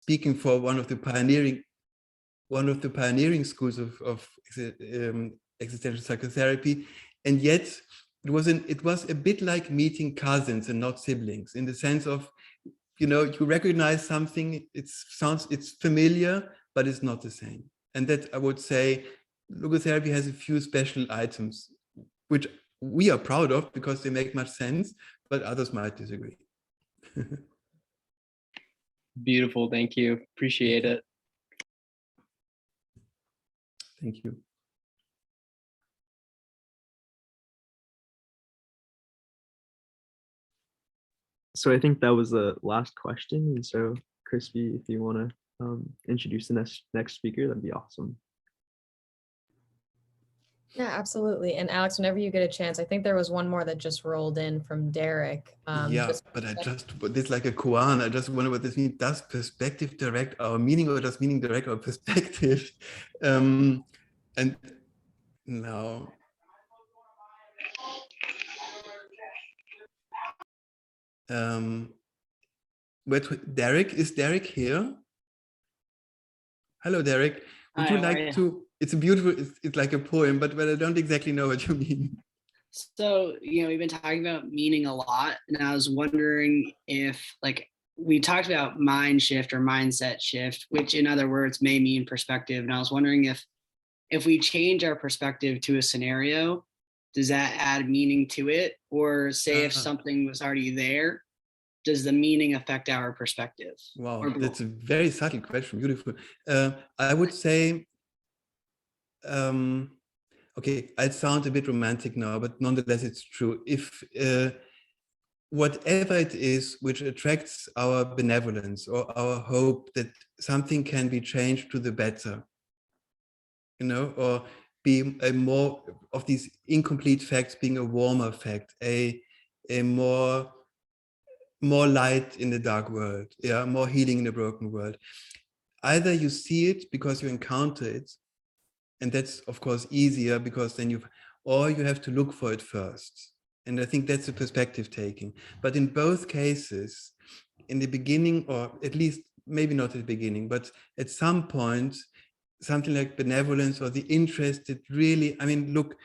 speaking for one of the pioneering schools of existential psychotherapy, and yet it was a bit like meeting cousins and not siblings, in the sense of, you recognize something, it's familiar, but it's not the same. And that, I would say, logotherapy has a few special items, which we are proud of because they make much sense, but others might disagree. Beautiful, thank you. Appreciate it. Thank you. So I think that was the last question. And so, Crispy, if you want to introduce the next speaker, that'd be awesome. Yeah, absolutely. And Alex, whenever you get a chance, I think there was one more that just rolled in from Derek. Yeah, but this like a koan. I just wonder what this means. Does perspective direct our meaning, or does meaning direct our perspective? And now. Wait, Derek, is Derek here? Hello, Derek. Would you like to? It's a beautiful. It's like a poem, but I don't exactly know what you mean. So, we've been talking about meaning a lot, and I was wondering if, we talked about mind shift or mindset shift, which in other words may mean perspective. And I was wondering if we change our perspective to a scenario, does that add meaning to it? Or say if something was already there, does the meaning affect our perspective? Wow, that's a very subtle question. Beautiful. I would say, okay, I sound a bit romantic now, but nonetheless, it's true. If whatever it is which attracts our benevolence or our hope that something can be changed to the better, or be a more of these incomplete facts being a warmer fact, a more light in the dark world, more healing in the broken world. Either you see it because you encounter it, and that's of course easier because then or you have to look for it first. And I think that's a perspective taking. But in both cases, in the beginning, or at least maybe not at the beginning, but at some point, something like benevolence or the interest that really, look,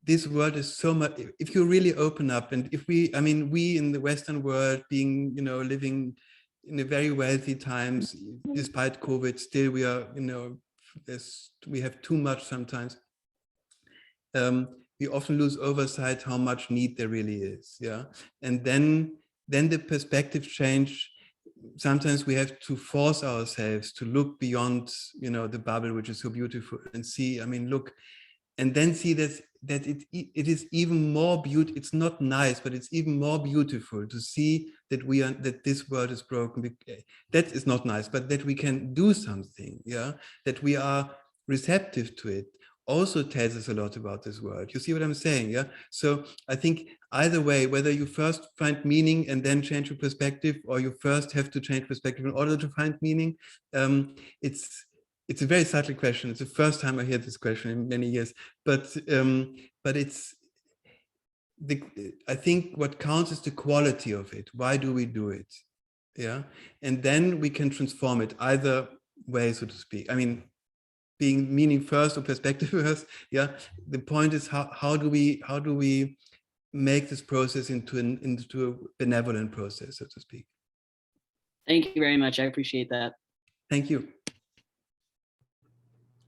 this world is so much, if you really open up, and if we in the Western world being, living in a very wealthy times, despite COVID, still we are, we have too much sometimes. We often lose oversight how much need there really is. Yeah. And then the perspective change. Sometimes we have to force ourselves to look beyond, the bubble, which is so beautiful, and see, look, and then see that it is even more beautiful. It's not nice, but it's even more beautiful to see that this world is broken. That is not nice, but that we can do something, that we are receptive to it, also tells us a lot about this world. You see what I'm saying? Yeah. So I think either way, whether you first find meaning and then change your perspective, or you first have to change perspective in order to find meaning, it's a very subtle question. It's the first time I hear this question in many years, but I think what counts is the quality of it. Why do we do it? Yeah. And then we can transform it either way, so to speak. Being meaning first or perspective first. Yeah. The point is how do we make this process into a benevolent process, so to speak. Thank you very much. I appreciate that. Thank you.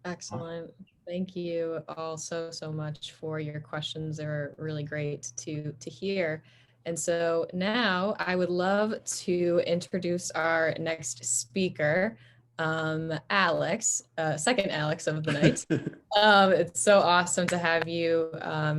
Excellent. Thank you all so much for your questions. They were really great to hear. And so now I would love to introduce our next speaker, Alex, second Alex of the night. It's so awesome to have you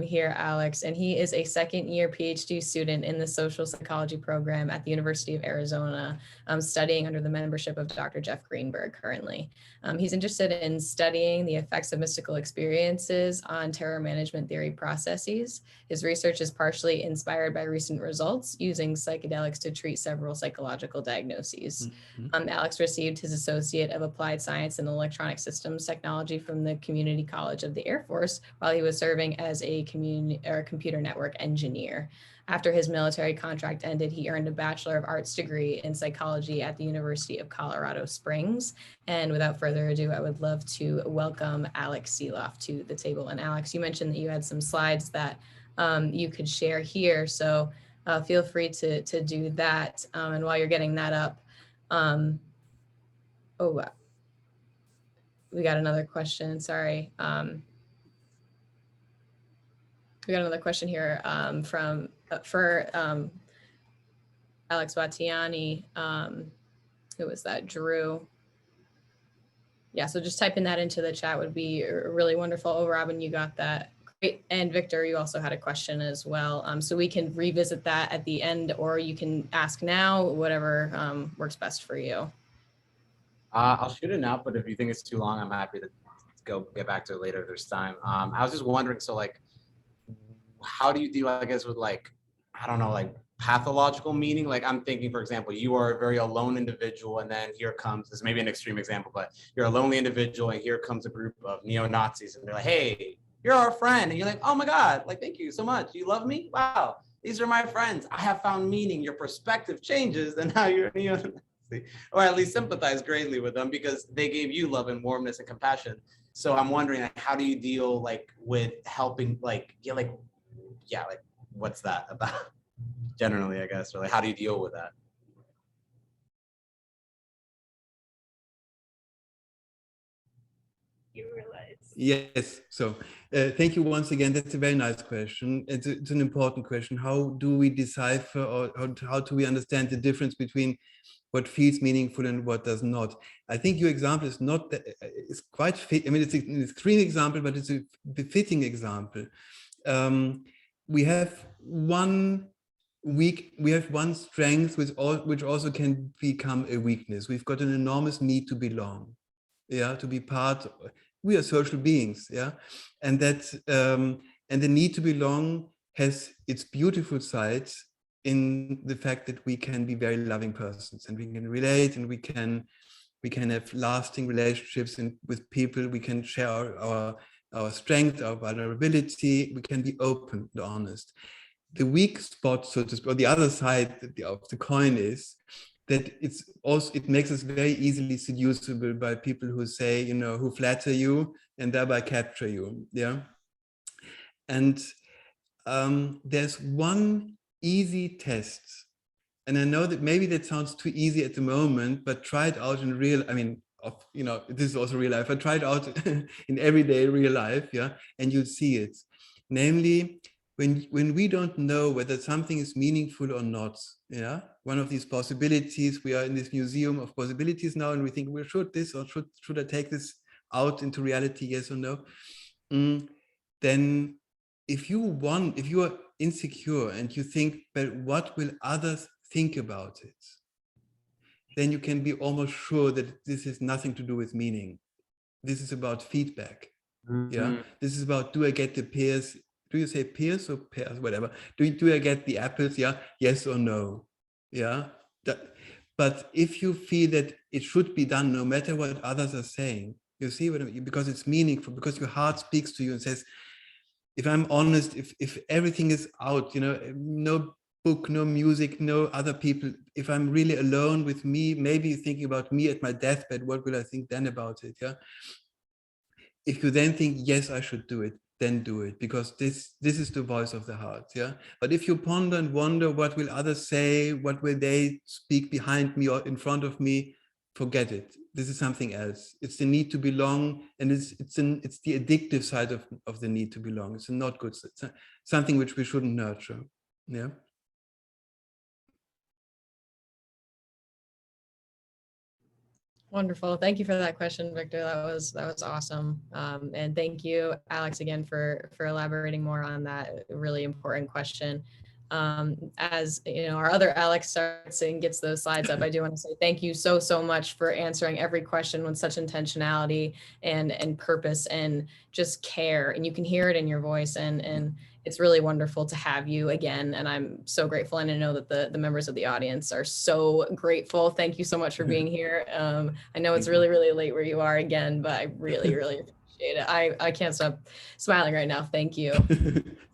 here, Alex. And he is a second-year PhD student in the social psychology program at the University of Arizona, studying under the mentorship of Dr. Jeff Greenberg currently. He's interested in studying the effects of mystical experiences on terror management theory processes. His research is partially inspired by recent results using psychedelics to treat several psychological diagnoses. Alex received his Associate of Applied Science and Electronic Systems Technology from the Community College of the Air Force while he was serving as a computer network engineer. After his military contract ended, he earned a Bachelor of Arts degree in psychology at the University of Colorado Springs. And without further ado, I would love to welcome Alex Seeloff to the table. And Alex, you mentioned that you had some slides that you could share here. So feel free to do that. And while you're getting that up, we got another question, sorry. We got another question here for Alex Watiani. Who was that? Drew. Yeah, so just typing that into the chat would be really wonderful. Oh, Robin, you got that. Great. And Victor, you also had a question as well. So we can revisit that at the end, or you can ask now, whatever works best for you. I'll shoot it now, but if you think it's too long, I'm happy to get back to it later if there's time. I was just wondering, so like, how do you deal, I guess, with like, I don't know, like pathological meaning? Like I'm thinking, for example, you are a very alone individual, and then here comes, this may be an extreme example, but you're a lonely individual, and here comes a group of neo-Nazis, and they're like, hey, you're our friend. And you're like, oh my God, like, thank you so much. You love me? Wow, these are my friends. I have found meaning. Your perspective changes, and now you're a neo-Nazi. Or at least sympathize greatly with them because they gave you love and warmness and compassion. So I'm wondering, like, how do you deal like with helping, like, like what's that about generally, I guess, or like, how do you deal with that? You realize. Yes, so thank you once again. That's a very nice question. It's an important question. How do we decipher, or how do we understand the difference between what feels meaningful and what does not? I think your example is not that, it's quite fit. I mean, it's an extreme example, but it's a befitting example. We have one strength which also can become a weakness. We've got an enormous need to belong, yeah, to be part. We are social beings, yeah, and that and the need to belong has its beautiful sides in the fact that we can be very loving persons, and we can relate, and we can have lasting relationships with people. We can share our strength, our vulnerability. We can be open and honest. The weak spot, so to speak, or the other side of the coin is that it makes us very easily seducible by people who say, who flatter you and thereby capture you, yeah. And there's one easy test, and I know that maybe that sounds too easy at the moment, but try it out in real, this is also real life. I try it out in everyday real life, yeah, and you'll see it. Namely, when we don't know whether something is meaningful or not, yeah, one of these possibilities, we are in this museum of possibilities now, and we think, well, should this or should I take this out into reality, yes or no? Then if you are insecure and you think, but what will others think about it? Then you can be almost sure that this has nothing to do with meaning. This is about feedback. Mm-hmm. Yeah. This is about, do I get the pears? Do you say pears or pears? Whatever. Do I get the apples? Yeah. Yes or no? Yeah. But if you feel that it should be done no matter what others are saying, you see what I mean? Because it's meaningful, because your heart speaks to you and says, if I'm honest, if everything is out, no book, no music, no other people, if I'm really alone with me, maybe thinking about me at my deathbed, what will I think then about it? Yeah. If you then think, yes, I should do it, then do it, because this is the voice of the heart. Yeah. But if you ponder and wonder, what will others say? What will they speak behind me or in front of me? Forget it. This is something else. It's the need to belong, and it's the addictive side of the need to belong. It's not good. It's something which we shouldn't nurture. Yeah. Wonderful. Thank you for that question, Victor. That was awesome. And thank you, Alex, again for elaborating more on that really important question. As our other Alex starts and gets those slides up, I do want to say thank you so much for answering every question with such intentionality and purpose and just care. And you can hear it in your voice, and it's really wonderful to have you again. And I'm so grateful, and I know that the members of the audience are so grateful. Thank you so much for being here. I know it's really late where you are again, but I really appreciate appreciate it. I can't stop smiling right now. Thank you.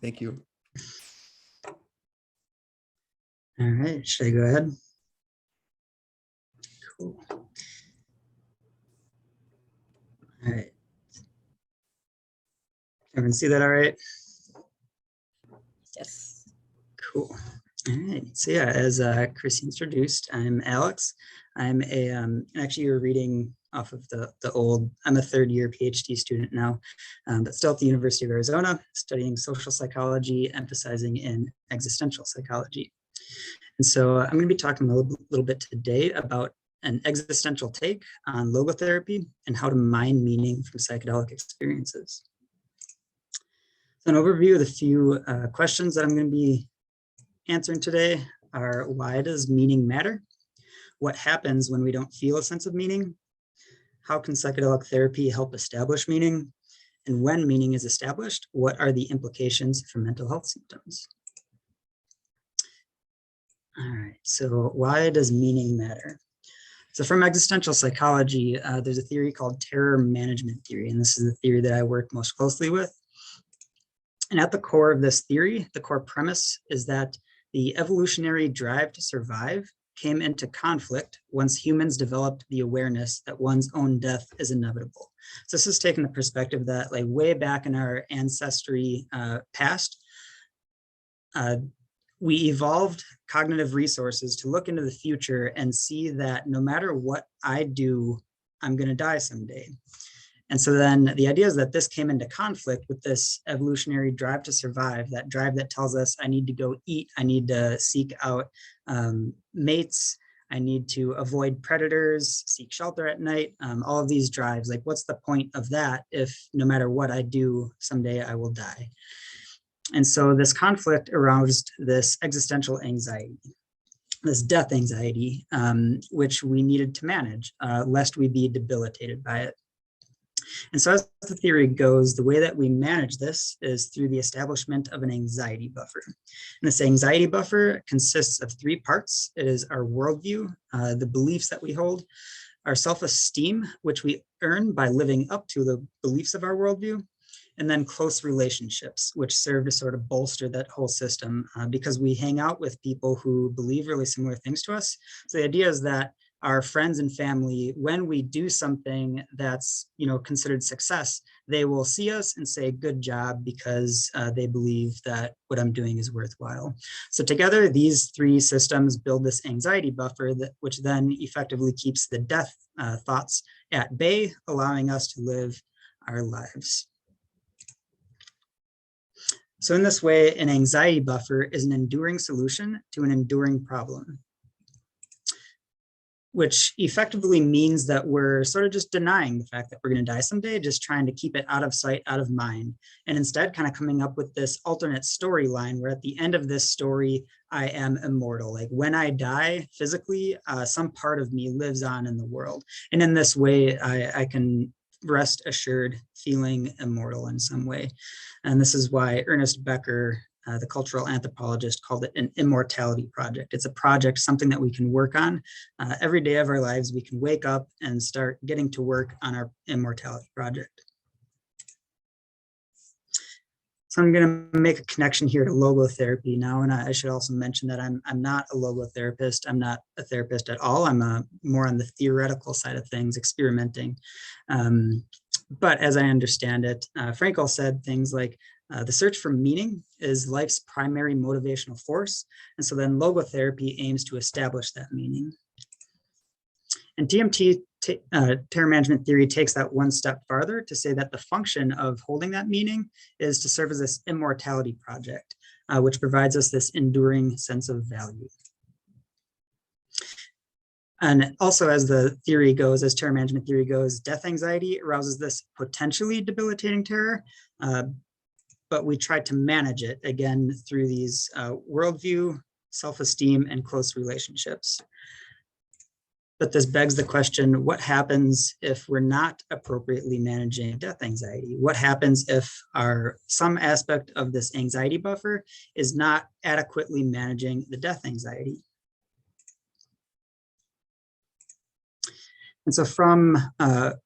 Thank you. All right, should I go ahead? Cool. All right. Everyone see that all right? Yes. Cool. All right. So yeah, as Chris introduced, I'm Alex. I'm actually you're reading off of the old, I'm a third year PhD student now, but still at the University of Arizona, studying social psychology, emphasizing in existential psychology. And so I'm going to be talking a little bit today about an existential take on logotherapy and how to mine meaning from psychedelic experiences. So an overview of the few questions that I'm going to be answering today are: why does meaning matter? What happens when we don't feel a sense of meaning? How can psychedelic therapy help establish meaning? And when meaning is established, what are the implications for mental health symptoms? All right, so why does meaning matter? So from existential psychology, there's a theory called terror management theory, and this is the theory that I work most closely with. And at the core of this theory, the core premise is that the evolutionary drive to survive came into conflict once humans developed the awareness that one's own death is inevitable. So this is taking the perspective that, like, way back in our ancestry past, we evolved cognitive resources to look into the future and see that no matter what I do, I'm going to die someday. And so then the idea is that this came into conflict with this evolutionary drive to survive, that drive that tells us I need to go eat, I need to seek out mates, I need to avoid predators, seek shelter at night, all of these drives. Like, what's the point of that if no matter what I do, someday I will die? And so this conflict aroused this existential anxiety, this death anxiety, which we needed to manage, lest we be debilitated by it. And so as the theory goes, the way that we manage this is through the establishment of an anxiety buffer. And this anxiety buffer consists of three parts. It is our worldview, the beliefs that we hold, our self-esteem, which we earn by living up to the beliefs of our worldview, and then close relationships, which serve to sort of bolster that whole system because we hang out with people who believe really similar things to us. So the idea is that our friends and family, when we do something that's, you know, considered success, they will see us and say, good job, because they believe that what I'm doing is worthwhile. So together, these three systems build this anxiety buffer, which then effectively keeps the death thoughts at bay, allowing us to live our lives. So in this way, an anxiety buffer is an enduring solution to an enduring problem, which effectively means that we're sort of just denying the fact that we're going to die someday, just trying to keep it out of sight, out of mind, and instead kind of coming up with this alternate storyline where at the end of this story, I am immortal. Like, when I die physically, some part of me lives on in the world. And in this way, I can rest assured feeling immortal in some way. And this is why Ernest Becker, the cultural anthropologist, called it an immortality project. It's a project, something that we can work on every day of our lives. We can wake up and start getting to work on our immortality project. So I'm going to make a connection here to logotherapy now, and I should also mention that I'm not a logotherapist. I'm not a therapist at all. I'm more on the theoretical side of things, experimenting. But as I understand it, Frankl said things like, the search for meaning is life's primary motivational force. And so then logotherapy aims to establish that meaning. And TMT, terror management theory, takes that one step farther to say that the function of holding that meaning is to serve as this immortality project, which provides us this enduring sense of value. And also, as the theory goes, as terror management theory goes, death anxiety arouses this potentially debilitating terror, but we try to manage it, again, through these worldview, self-esteem, and close relationships. But this begs the question, what happens if we're not appropriately managing death anxiety? What happens if some aspect of this anxiety buffer is not adequately managing the death anxiety? And so from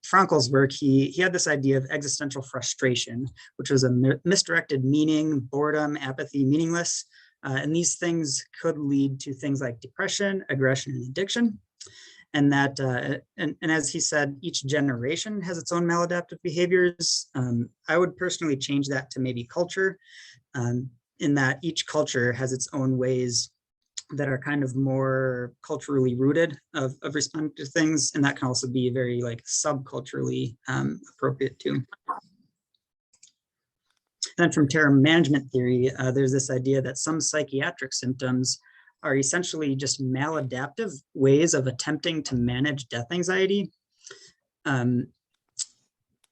Frankl's work, he had this idea of existential frustration, which was a misdirected meaning, boredom, apathy, meaningless. And these things could lead to things like depression, aggression, and addiction. And that, and as he said, each generation has its own maladaptive behaviors. I would personally change that to maybe culture, in that each culture has its own ways that are kind of more culturally rooted of responding to things. And that can also be very like subculturally appropriate too. Then from terror management theory, there's this idea that some psychiatric symptoms are essentially just maladaptive ways of attempting to manage death anxiety.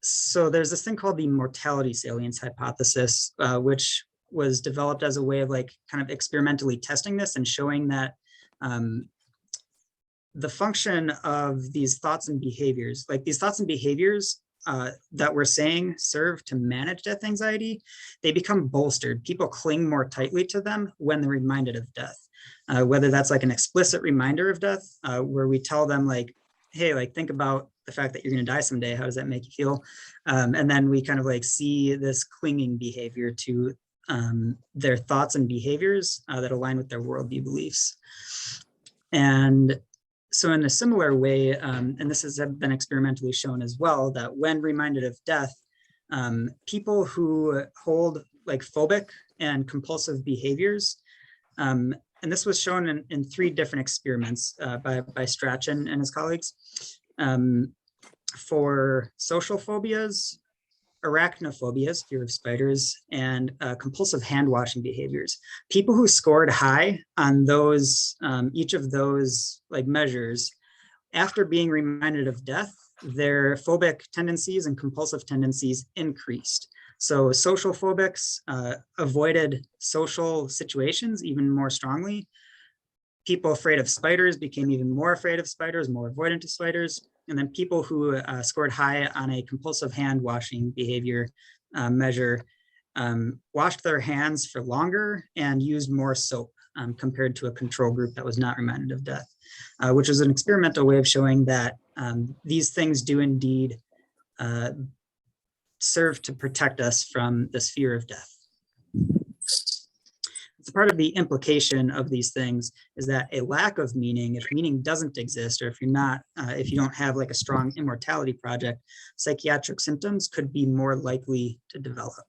So there's this thing called the mortality salience hypothesis, which was developed as a way of like kind of experimentally testing this and showing that the function of these thoughts and behaviors, like these thoughts and behaviors that we're saying serve to manage death anxiety, they become bolstered. People cling more tightly to them when they're reminded of death, whether that's like an explicit reminder of death, where we tell them like, hey, like think about the fact that you're going to die someday. How does that make you feel? And then we kind of like see this clinging behavior to their thoughts and behaviors that align with their worldview beliefs. And so in a similar way, and this has been experimentally shown as well, that when reminded of death, people who hold like phobic and compulsive behaviors, and this was shown in 3 different experiments by Strachan and his colleagues, for social phobias, arachnophobias, fear of spiders, and compulsive hand washing behaviors. People who scored high on those, each of those like measures, after being reminded of death, their phobic tendencies and compulsive tendencies increased. So social phobics avoided social situations even more strongly. People afraid of spiders became even more afraid of spiders, more avoidant of spiders. And then people who scored high on a compulsive hand washing behavior measure washed their hands for longer and used more soap compared to a control group that was not reminded of death, which is an experimental way of showing that these things do indeed serve to protect us from this fear of death. So part of the implication of these things is that a lack of meaning, if meaning doesn't exist, or if you're not, if you don't have like a strong immortality project, psychiatric symptoms could be more likely to develop.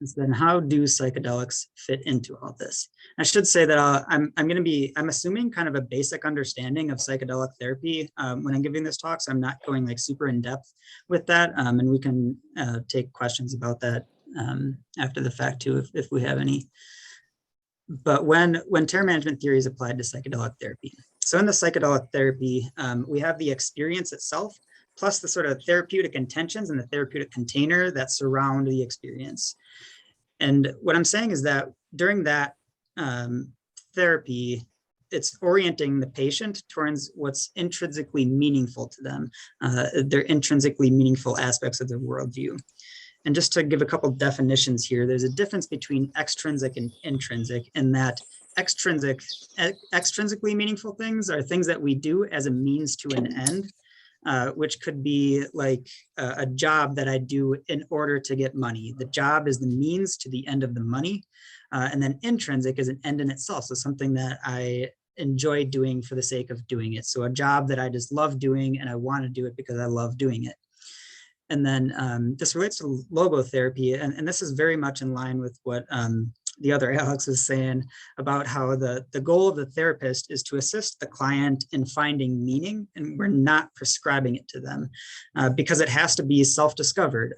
And so then how do psychedelics fit into all this? I should say that I'm assuming kind of a basic understanding of psychedelic therapy when I'm giving this talk, so I'm not going like super in depth with that, and we can take questions about that after the fact too, if we have any. But when terror management theory is applied to psychedelic therapy. So in the psychedelic therapy, we have the experience itself, plus the sort of therapeutic intentions and the therapeutic container that surround the experience. And what I'm saying is that during that therapy, it's orienting the patient towards what's intrinsically meaningful to them, their intrinsically meaningful aspects of their worldview. And just to give a couple definitions here, there's a difference between extrinsic and intrinsic, in that extrinsically meaningful things are things that we do as a means to an end, which could be like a job that I do in order to get money. The job is the means to the end of the money. And then intrinsic is an end in itself. So something that I enjoy doing for the sake of doing it. So a job that I just love doing and I want to do it because I love doing it. And then this relates to logotherapy, and this is very much in line with what the other Alex was saying about how the goal of the therapist is to assist the client in finding meaning, and we're not prescribing it to them because it has to be self-discovered.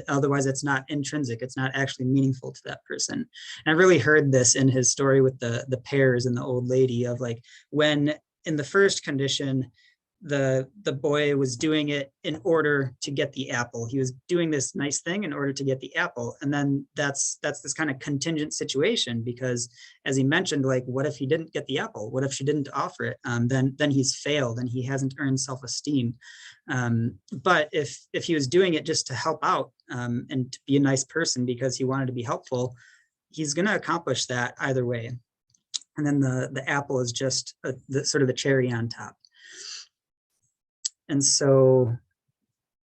Otherwise, it's not intrinsic. It's not actually meaningful to that person. And I really heard this in his story with the pears and the old lady of like, when in the first condition, the boy was doing it in order to get the apple. He was doing this nice thing in order to get the apple. And then that's this kind of contingent situation, because as he mentioned, like, what if he didn't get the apple? What if she didn't offer it? Then he's failed and he hasn't earned self-esteem. But if he was doing it just to help out and to be a nice person because he wanted to be helpful, he's going to accomplish that either way. And then the apple is just the sort of the cherry on top. And so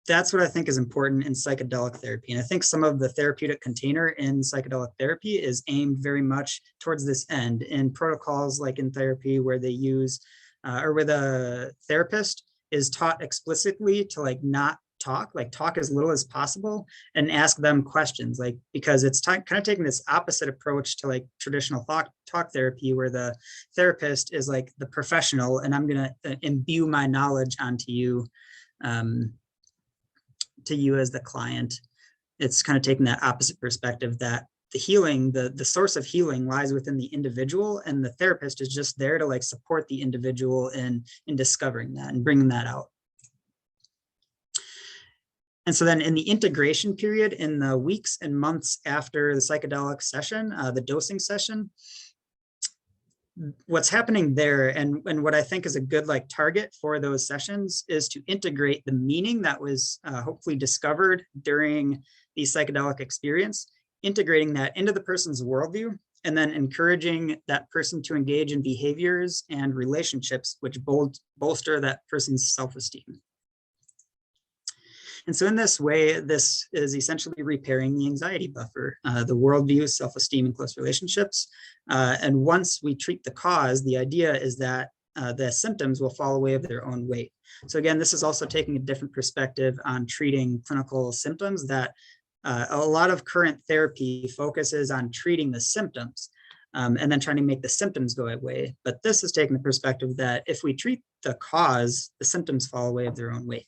that's what I think is important in psychedelic therapy. And I think some of the therapeutic container in psychedelic therapy is aimed very much towards this end in protocols like in therapy where they use, or where the therapist is taught explicitly to like not talk, like talk as little as possible and ask them questions, like, because it's kind of taking this opposite approach to like traditional talk therapy where the therapist is like the professional and I'm going to imbue my knowledge onto you, to you as the client. It's kind of taking that opposite perspective that the healing, the source of healing lies within the individual, and the therapist is just there to like support the individual in discovering that and bringing that out. And so then in the integration period, in the weeks and months after the psychedelic session, the dosing session, what's happening there and what I think is a good like target for those sessions is to integrate the meaning that was hopefully discovered during the psychedelic experience, integrating that into the person's worldview, and then encouraging that person to engage in behaviors and relationships which bolster that person's self-esteem. And so in this way, this is essentially repairing the anxiety buffer, the worldview, self-esteem, and close relationships. And once we treat the cause, the idea is that the symptoms will fall away of their own weight. So again, this is also taking a different perspective on treating clinical symptoms, that a lot of current therapy focuses on treating the symptoms and then trying to make the symptoms go away. But this is taking the perspective that if we treat the cause, the symptoms fall away of their own weight.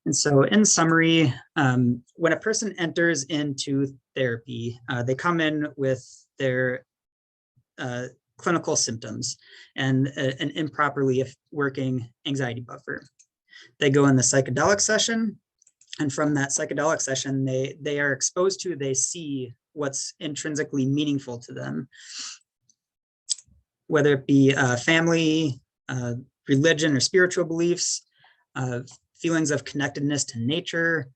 And so in summary, when a person enters into therapy, they come in with their clinical symptoms and an improperly working anxiety buffer. They go in the psychedelic session, and from that psychedelic session, they are exposed to, they see what's intrinsically meaningful to them, whether it be family, religion, or spiritual beliefs, feelings of connectedness to nature,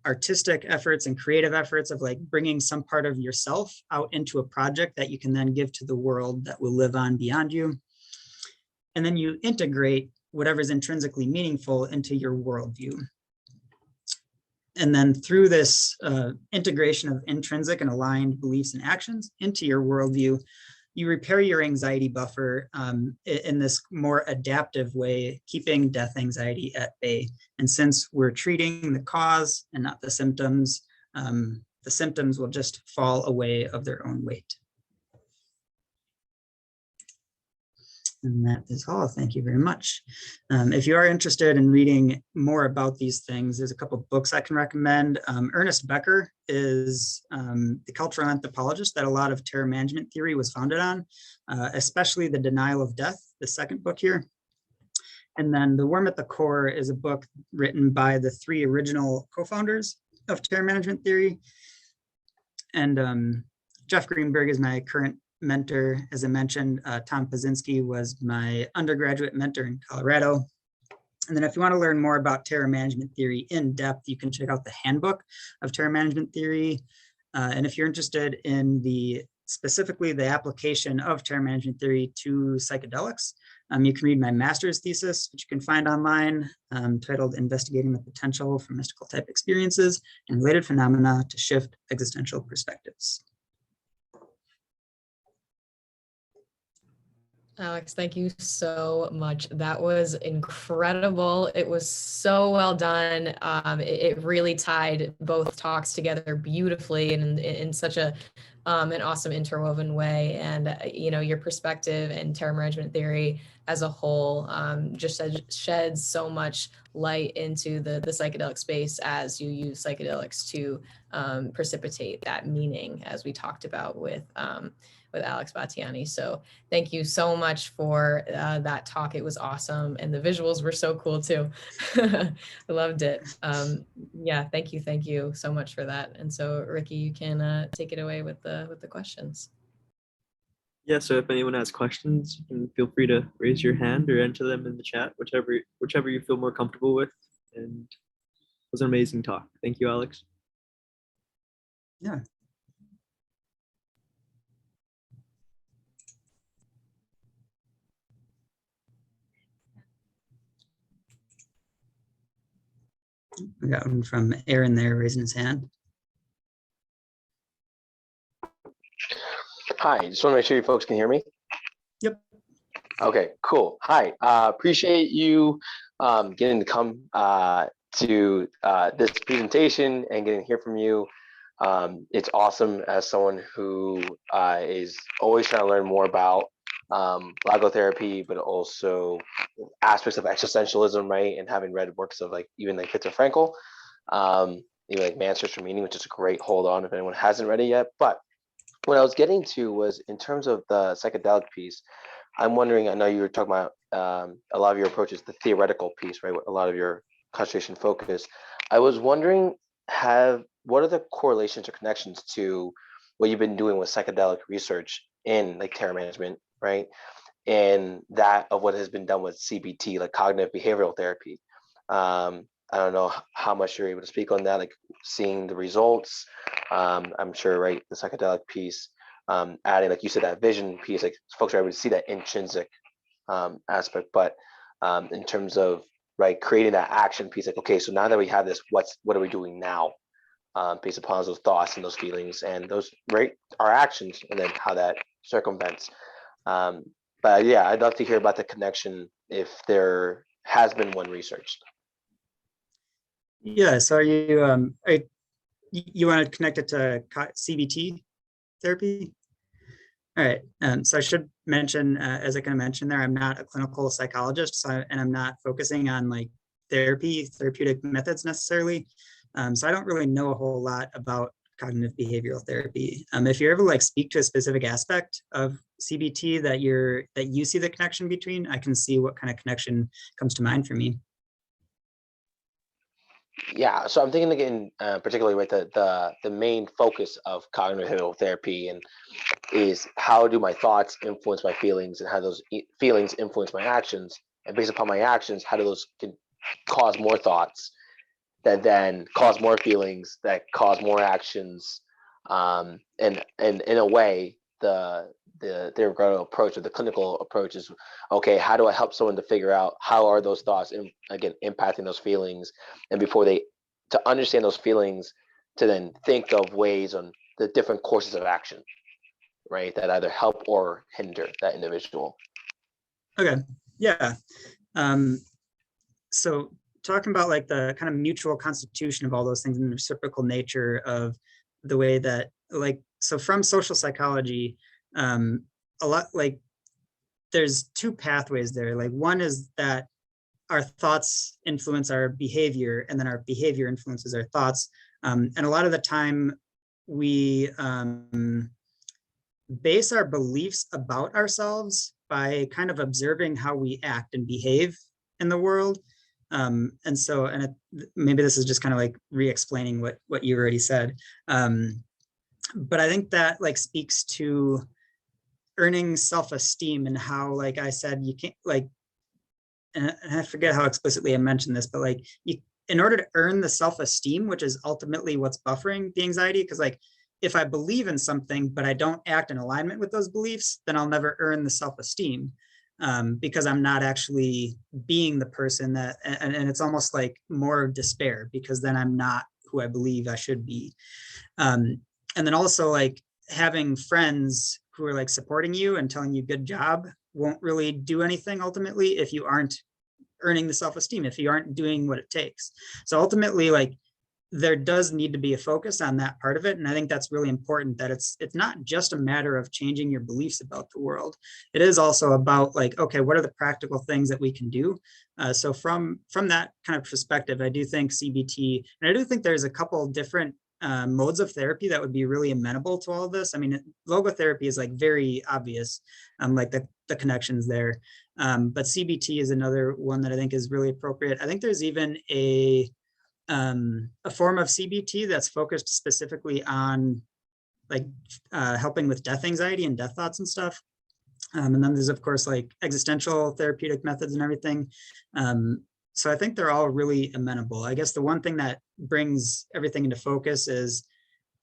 artistic efforts and creative efforts of like bringing some part of yourself out into a project that you can then give to the world that will live on beyond you. And then you integrate whatever is intrinsically meaningful into your worldview. And then through this integration of intrinsic and aligned beliefs and actions into your worldview, you repair your anxiety buffer in this more adaptive way, keeping death anxiety at bay. And since we're treating the cause and not the symptoms will just fall away of their own weight. And that is all. Thank you very much. If you are interested in reading more about these things, there's a couple of books I can recommend. Ernest Becker is the cultural anthropologist that a lot of terror management theory was founded on, especially The Denial of Death, the second book here. And then The Worm at the Core is a book written by the three original co-founders of terror management theory. And Jeff Greenberg is my current mentor. As I mentioned, Tom Pazinski was my undergraduate mentor in Colorado. And then if you want to learn more about terror management theory in depth, you can check out the Handbook of Terror Management Theory. And if you're interested in specifically the application of terror management theory to psychedelics, you can read my master's thesis, which you can find online, titled Investigating the Potential for Mystical Type Experiences and Related Phenomena to Shift Existential Perspectives. Alex, thank you so much. That was incredible. It was so well done. It really tied both talks together beautifully and in such an awesome interwoven way. And, your perspective and terror management theory as a whole just sheds so much light into the psychedelic space as you use psychedelics to precipitate that meaning, as we talked about with Alex Battiani. So thank you so much for that talk. It was awesome. And the visuals were so cool too. I loved it. Yeah, thank you so much for that. And so Ricky, you can take it away with the questions. Yeah, so if anyone has questions, you can feel free to raise your hand or enter them in the chat, whichever you feel more comfortable with. And it was an amazing talk. Thank you, Alex. Yeah. We got one from Aaron there raising his hand. Hi, just want to make sure you folks can hear me. Yep. Okay, cool. Hi, appreciate you getting to come to this presentation and getting to hear from you. It's awesome as someone who is always trying to learn more about logotherapy, but also aspects of existentialism, right? And having read works of like even like Viktor Frankl, even like Man's Search for Meaning, which is a great hold on if anyone hasn't read it yet. But what I was getting to was in terms of the psychedelic piece, I'm wondering, I know you were talking about a lot of your approaches, the theoretical piece, right? A lot of your concentration focus. I was wondering, what are the correlations or connections to what you've been doing with psychedelic research in like terror management, right? And that of what has been done with CBT, like cognitive behavioral therapy. I don't know how much you're able to speak on that, like seeing the results. I'm sure, right, the psychedelic piece, adding, like you said, that vision piece, like folks are able to see that intrinsic aspect. But in terms of, right, creating that action piece, like, okay, so now that we have this, what are we doing now? Based upon those thoughts and those feelings and those, right, our actions, and then how that circumvents. But yeah, I'd love to hear about the connection if there has been one researched. Yeah, so are you want to connect it to CBT therapy? All right, so I should mention, as I kind of mentioned there, I'm not a clinical psychologist, and I'm not focusing on like therapeutic methods necessarily. So I don't really know a whole lot about cognitive behavioral therapy. If you're able to like speak to a specific aspect of CBT that you see the connection between, I can see what kind of connection comes to mind for me. Yeah, so I'm thinking again, particularly with the main focus of cognitive behavioral therapy, and is how do my thoughts influence my feelings, and how those feelings influence my actions, and based upon my actions, how do those can cause more thoughts that then cause more feelings that cause more actions, and in a way, the theoretical approach or the clinical approach is, okay, how do I help someone to figure out how are those thoughts again impacting those feelings, and before to understand those feelings, to then think of ways on the different courses of action, right, that either help or hinder that individual. Okay, yeah. So talking about like the kind of mutual constitution of all those things and the reciprocal nature of the way that, like, so from social psychology, a lot, like there's two pathways there. Like one is that our thoughts influence our behavior, and then our behavior influences our thoughts. And a lot of the time we base our beliefs about ourselves by kind of observing how we act and behave in the world. And maybe this is just kind of like re-explaining what you already said. But I think that like speaks to earning self-esteem, and how, like I said, you can't like, and I forget how explicitly I mentioned this, but like in order to earn the self-esteem, which is ultimately what's buffering the anxiety, because like if I believe in something but I don't act in alignment with those beliefs, then I'll never earn the self-esteem, because I'm not actually being the person that, and it's almost like more despair, because then I'm not who I believe I should be. And then also like having friends who are like supporting you and telling you good job won't really do anything ultimately if you aren't earning the self-esteem, if you aren't doing what it takes. So ultimately, like there does need to be a focus on that part of it. And I think that's really important, that it's not just a matter of changing your beliefs about the world. It is also about like, okay, what are the practical things that we can do? So from that kind of perspective, I do think CBT, and I do think there's a couple different modes of therapy that would be really amenable to all of this. I mean, logotherapy is like very obvious, like the connections there. But CBT is another one that I think is really appropriate. I think there's even a form of CBT that's focused specifically on like helping with death anxiety and death thoughts and stuff. And then there's of course like existential therapeutic methods and everything. So I think they're all really amenable. I guess the one thing that brings everything into focus is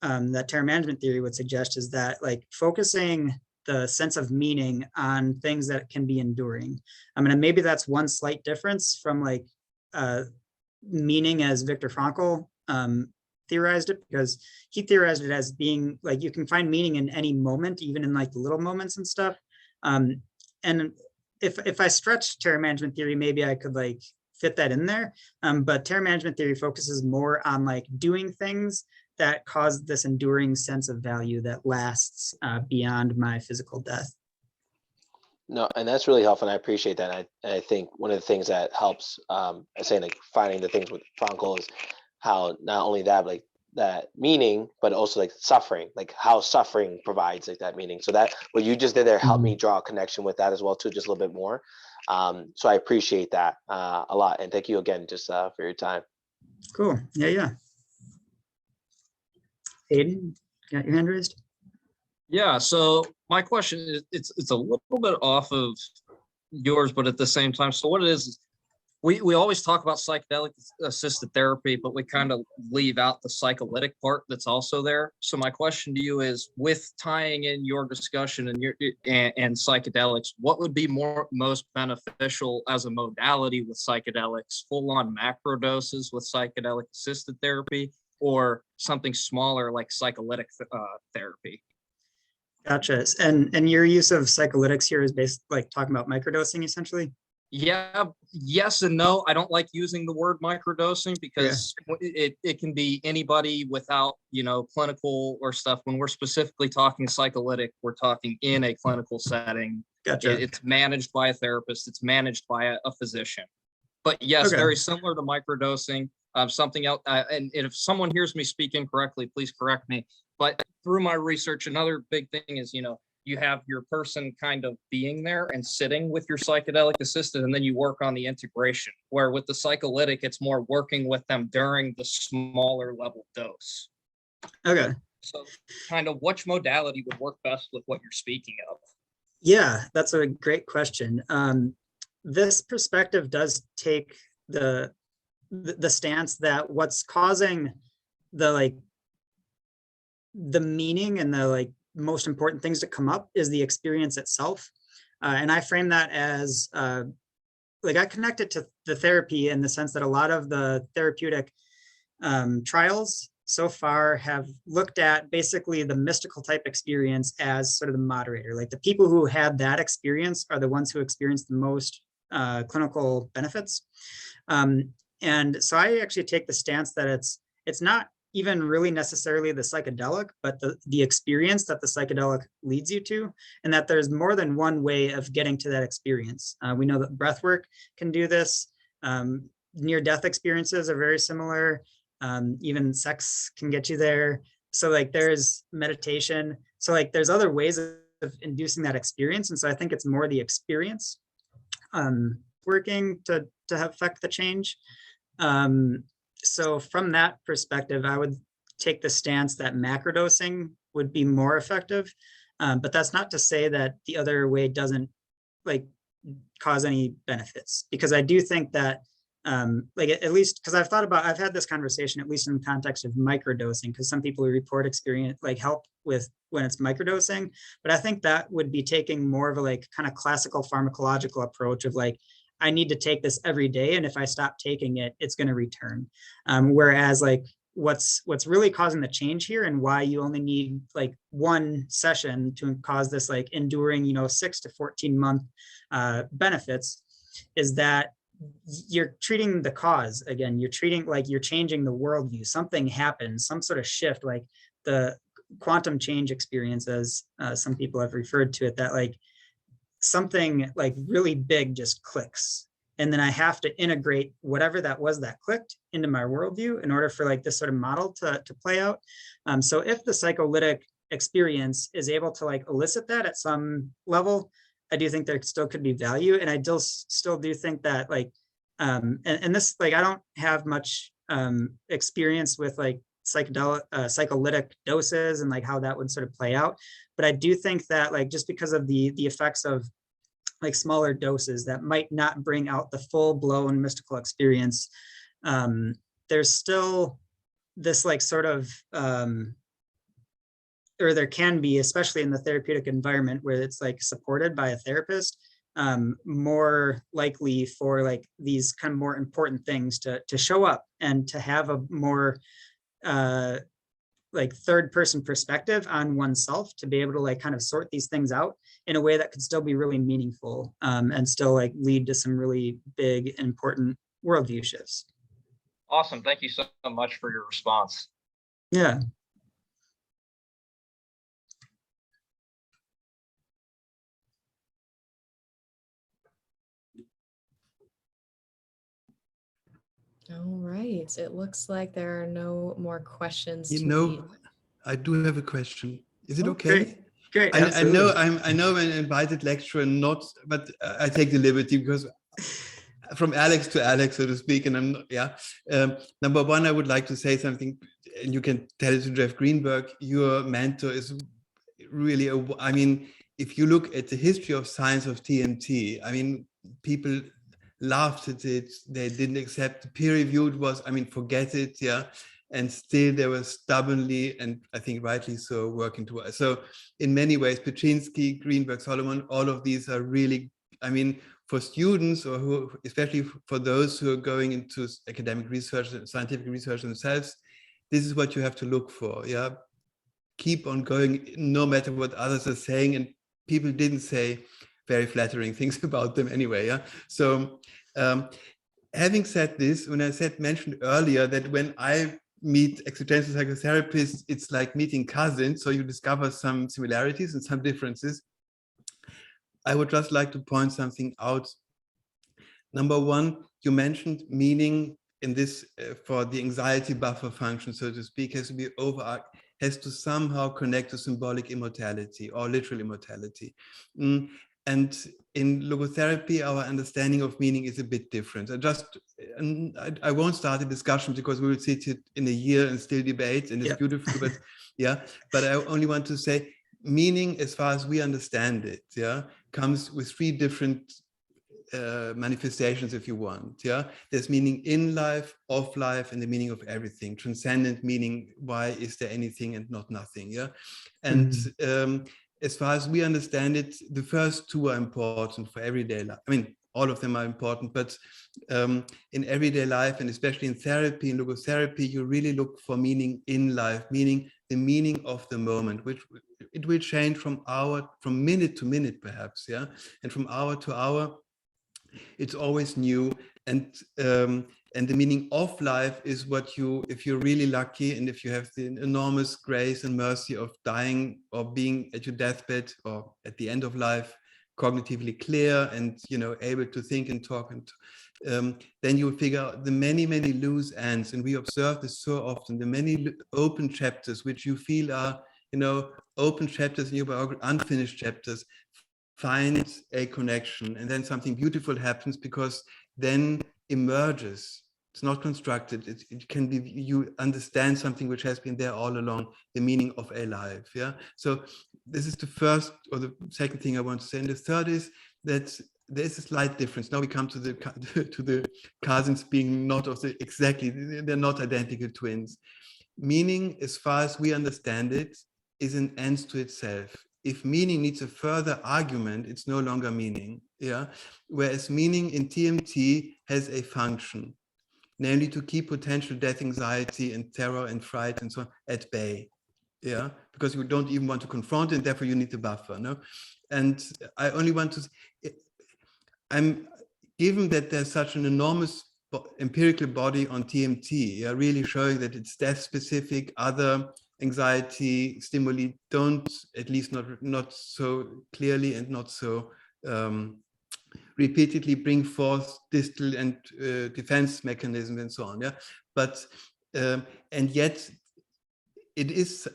that terror management theory would suggest is that like focusing the sense of meaning on things that can be enduring. I mean, maybe that's one slight difference from like meaning as Viktor Frankl theorized it, because he theorized it as being like you can find meaning in any moment, even in like the little moments and stuff. And if I stretch terror management theory, maybe I could like fit that in there. But terror management theory focuses more on like doing things that cause this enduring sense of value that lasts beyond my physical death. No, and that's really helpful, and I appreciate that. I think one of the things that helps, I say like finding the things with Frankl is how not only that, like that meaning, but also like suffering, like how suffering provides like that meaning. So that what you just did there helped me draw a connection with that as well too, just a little bit more. So I appreciate that a lot, and thank you again just for your time. Cool. Yeah. Aiden, got your hand raised? Yeah, so my question is, it's a little bit off of yours, but at the same time, so what it is we always talk about psychedelic assisted therapy, but we kind of leave out the psycholytic part that's also there. So my question to you is, with tying in your discussion and psychedelics, what would be most beneficial as a modality with psychedelics? Full-on macro doses with psychedelic assisted therapy, or something smaller like psycholytic therapy? Gotcha. And your use of psycholytics here is based like talking about microdosing essentially? Yeah, yes and no. I don't like using the word microdosing because it can be anybody without, clinical or stuff. When we're specifically talking psycholytic, we're talking in a clinical setting. Gotcha. It's managed by a therapist. It's managed by a physician. But yes, very similar to microdosing. Something else, and if someone hears me speak incorrectly, please correct me. But through my research, another big thing is, you have your person kind of being there and sitting with your psychedelic assistant, and then you work on the integration, where with the psycholytic, it's more working with them during the smaller level dose. Okay. So kind of which modality would work best with what you're speaking of? Yeah, that's a great question. This perspective does take the stance that what's causing the meaning and the most important things to come up is the experience itself. And I frame that as I connect it to the therapy in the sense that a lot of the therapeutic trials so far have looked at basically the mystical type experience as sort of the moderator. Like the people who had that experience are the ones who experienced the most clinical benefits. And so I actually take the stance that it's not even really necessarily the psychedelic, but the experience that the psychedelic leads you to, and that there's more than one way of getting to that experience. We know that breath work can do this. Near-death experiences are very similar. Even sex can get you there. So there's meditation. So there's other ways of inducing that experience. And so I think it's more the experience working to affect the change. So from that perspective, I would take the stance that macrodosing would be more effective, but that's not to say that the other way doesn't cause any benefits, because I do think that at least because I've had this conversation, at least in the context of microdosing, because some people who report experience help with when it's microdosing, but I think that would be taking more of a kind of classical pharmacological approach of I need to take this every day, and if I stop taking it, it's going to return. Whereas what's really causing the change here, and why you only need one session to cause this enduring 6 to 14 month benefits, is that you're treating the cause again. You're treating you're changing the worldview. Something happens, some sort of shift, like the quantum change experience, as some people have referred to it, that something really big just clicks, and then I have to integrate whatever that was that clicked into my worldview in order for this sort of model to play out. So if the psycholytic experience is able to elicit that at some level, I do think there still could be value. And I still do think that and this I don't have much experience with psycholytic doses and how that would sort of play out. But I do think that just because of the effects of smaller doses that might not bring out the full blown mystical experience, there's still this sort of or there can be, especially in the therapeutic environment where it's supported by a therapist, more likely for like these kind of more important things to show up and to have a more like third person perspective on oneself, to be able to like kind of sort these things out in a way that could still be really meaningful, and still like lead to some really big important worldview shifts. Awesome. Thank you so much for your response. Yeah. All right. It looks like there are no more questions. You to know, be- I do have a question. Is it Oh, okay? Great. I know I'm an invited lecturer, not, but I take the liberty because from Alex to Alex, so to speak, and I'm not, yeah. Number one, I would like to say something, and you can tell it to Jeff Greenberg. Your mentor is really I mean, if you look at the history of science of TMT, I mean, people laughed at it. They didn't accept the peer-reviewed was, I mean, forget it, yeah. And still they were stubbornly, and I think rightly so, working towards. So in many ways, Paczynski, Greenberg, Solomon, all of these are really, I mean, for students, or who, especially for those who are going into academic research, scientific research themselves, this is what you have to look for, yeah. Keep on going, no matter what others are saying, and people didn't say very flattering things about them anyway, yeah. So having said this, when I mentioned earlier that when I meet existential psychotherapists, it's like meeting cousins, so you discover some similarities and some differences. I would just like to point something out. Number one, you mentioned meaning in this for the anxiety buffer function, so to speak, has to be has to somehow connect to symbolic immortality or literal immortality. And in logotherapy, our understanding of meaning is a bit different. I won't start a discussion because we will sit here in a year and still debate, and it's beautiful, but yeah. But I only want to say meaning, as far as we understand it, yeah, comes with three different manifestations, if you want, yeah. There's meaning in life, off life, and the meaning of everything. Transcendent meaning, why is there anything and not nothing, yeah. And as far as we understand it, the first two are important for everyday life. I mean, all of them are important, but in everyday life, and especially in therapy, in logotherapy, you really look for meaning in life, meaning the meaning of the moment, which it will change from minute to minute, perhaps, yeah, and from hour to hour. It's always new, and the meaning of life is what you, if you're really lucky, and if you have the enormous grace and mercy of dying or being at your deathbed or at the end of life, cognitively clear and, you know, able to think and talk, and then you will figure out the many loose ends, and we observe this so often, the many open chapters which you feel are, you know, open chapters in your biography, unfinished chapters, find a connection, and then something beautiful happens, because then emerges, it's not constructed, it can be, you understand something which has been there all along, the meaning of a life, yeah. So this is the first or the second thing I want to say, and the third is that there is a slight difference. Now we come to the cousins being not of the exactly, they're not identical twins. Meaning, as far as we understand it, is an end to itself. If meaning needs a further argument, it's no longer meaning, yeah? Whereas meaning in TMT has a function, namely to keep potential death anxiety and terror and fright and so on at bay, yeah? Because you don't even want to confront it, and therefore you need the buffer, no? And I only want to, given that there's such an enormous empirical body on TMT, yeah, really showing that it's death specific, other anxiety stimuli don't, at least not so clearly and not so repeatedly, bring forth distal and defense mechanisms and so on, yeah. But and yet it is,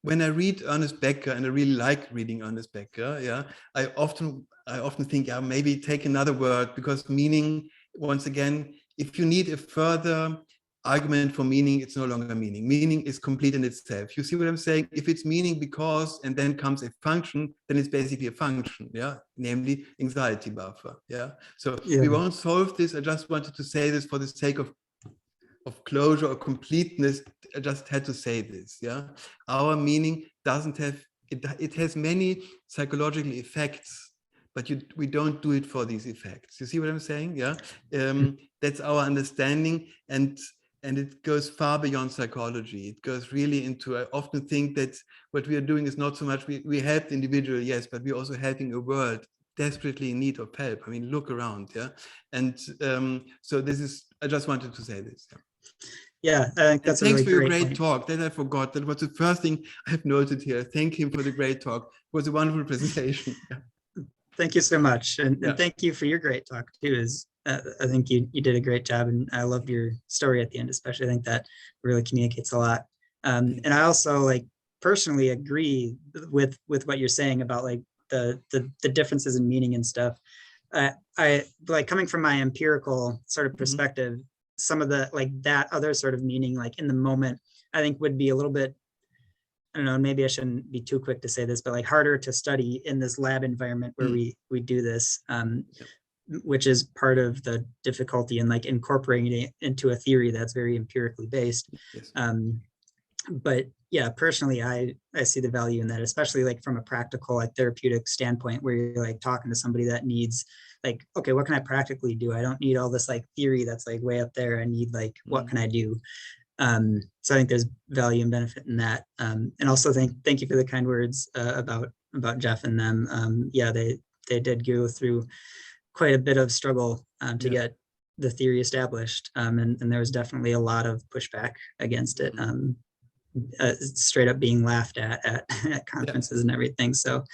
when I read Ernest Becker, and I really like reading Ernest Becker, yeah, I often think, yeah, maybe take another word, because meaning, once again, if you need a further argument for meaning, it's no longer meaning. Meaning is complete in itself. You see what I'm saying? If it's meaning because, and then comes a function, then it's basically a function, yeah, namely anxiety buffer, yeah. So we won't solve this. I just wanted to say this for the sake of closure or completeness. I just had to say this, yeah. Our meaning doesn't have, it has many psychological effects, but we don't do it for these effects. You see what I'm saying? Yeah, that's our understanding, and it goes far beyond psychology. It goes really into, I often think that what we are doing is not so much, we help the individual, yes, but we're also helping a world desperately in need of help. I mean, look around, yeah? And so this is, I just wanted to say this. Yeah. Yeah, I think that's a thanks really for your great great point. talk. That I forgot. That was the first thing I've noted here. Thank him for the great talk. It was a wonderful presentation. Yeah. Thank you so much. And Yeah. thank you for your great talk too. I think you did a great job, and I loved your story at the end, especially. I think that really communicates a lot. And I also like personally agree with what you're saying about like the differences in meaning and stuff. I like coming from my empirical sort of perspective, some of the like that other sort of meaning, like in the moment, I think would be a little bit, I don't know, maybe I shouldn't be too quick to say this, but like harder to study in this lab environment where we do this, which is part of the difficulty in like incorporating it into a theory that's very empirically based. Yes. But yeah, personally, I see the value in that, especially like from a practical, like therapeutic standpoint, where you're like talking to somebody that needs like, okay, what can I practically do? I don't need all this like theory that's like way up there. I need like, what can I do? So I think there's value and benefit in that. And also thank you for the kind words about Jeff and them. Yeah, they did go through quite a bit of struggle to get the theory established. And there was definitely a lot of pushback against it. Straight up being laughed at conferences and everything. So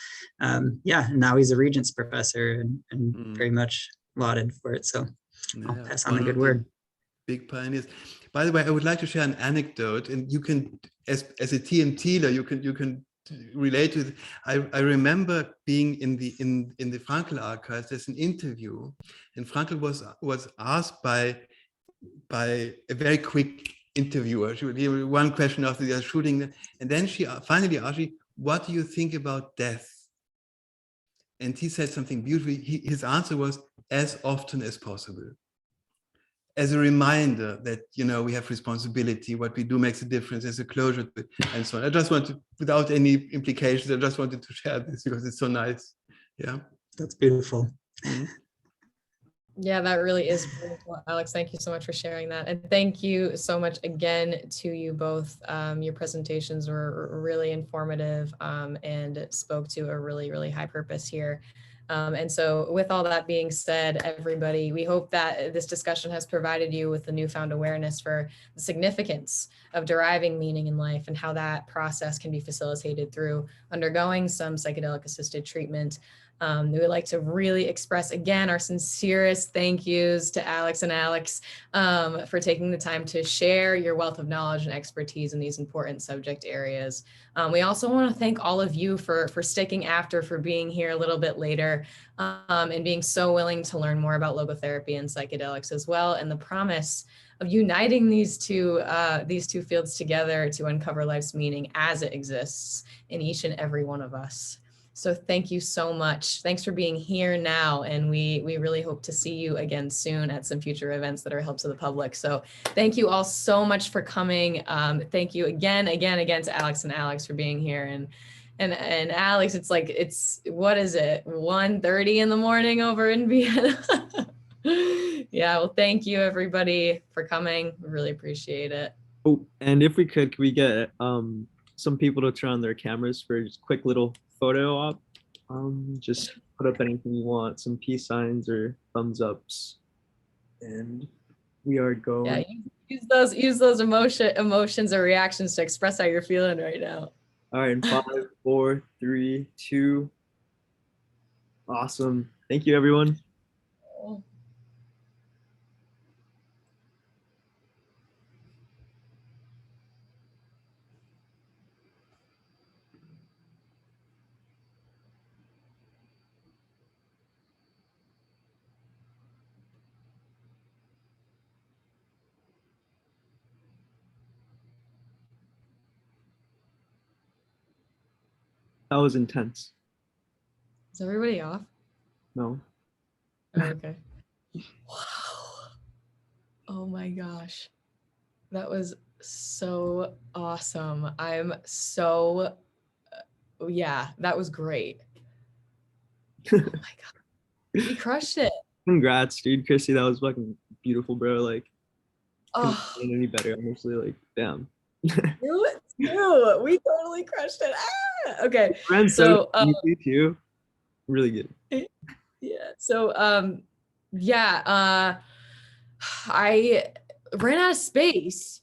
yeah, now he's a Regents professor and very much lauded for it. So I'll pass on the good word. Big pioneers. By the way, I would like to share an anecdote, and you can, as a TMTler, you can relate to it. I remember being in the Frankl archives. There's an interview, and Frankl was asked by a very quick interviewer. She would give one question after the other, shooting, and then she finally asked me, "What do you think about death?" And he said something beautiful. His answer was, "As often as possible." As a reminder that, you know, we have responsibility, what we do makes a difference, as a closure to it, and so on. I just wanted, without any implications, I just wanted to share this because it's so nice. Yeah. That's beautiful. Yeah, that really is beautiful, Alex. Thank you so much for sharing that. And thank you so much again to you both. Your presentations were really informative and spoke to a really, really high purpose here. And so with all that being said, everybody, we hope that this discussion has provided you with a newfound awareness for the significance of deriving meaning in life and how that process can be facilitated through undergoing some psychedelic assisted treatment. We would like to really express again our sincerest thank yous to Alex and Alex for taking the time to share your wealth of knowledge and expertise in these important subject areas. We also want to thank all of you for sticking after, for being here a little bit later and being so willing to learn more about logotherapy and psychedelics as well, and the promise of uniting these two fields together to uncover life's meaning as it exists in each and every one of us. So thank you so much. Thanks for being here now. And we really hope to see you again soon at some future events that are held to the public. So thank you all so much for coming. Thank you again to Alex and Alex for being here. And Alex, it's what is it? 1:30 in the morning over in Vienna. Yeah, well, thank you everybody for coming. We really appreciate it. Oh, and if we could we get some people to turn on their cameras for just a quick little photo op? Just put up anything you want, some peace signs or thumbs ups, and we are going. Yeah, use those emotions or reactions to express how you're feeling right now. All right, in 5, 4, 3, 2. Awesome. Thank you, everyone. That was intense. Is everybody off? No. Oh, okay. Wow. Oh my gosh. That was so awesome. I'm so, yeah, that was great. Oh my God. We crushed it. Congrats, dude. Chrissy, that was fucking beautiful, bro. Like, couldn't Oh, have done any better, honestly. Like, damn. you too. We totally crushed it. Ah! Okay. Ran So, easy too. Really good. yeah. So, yeah. I ran out of space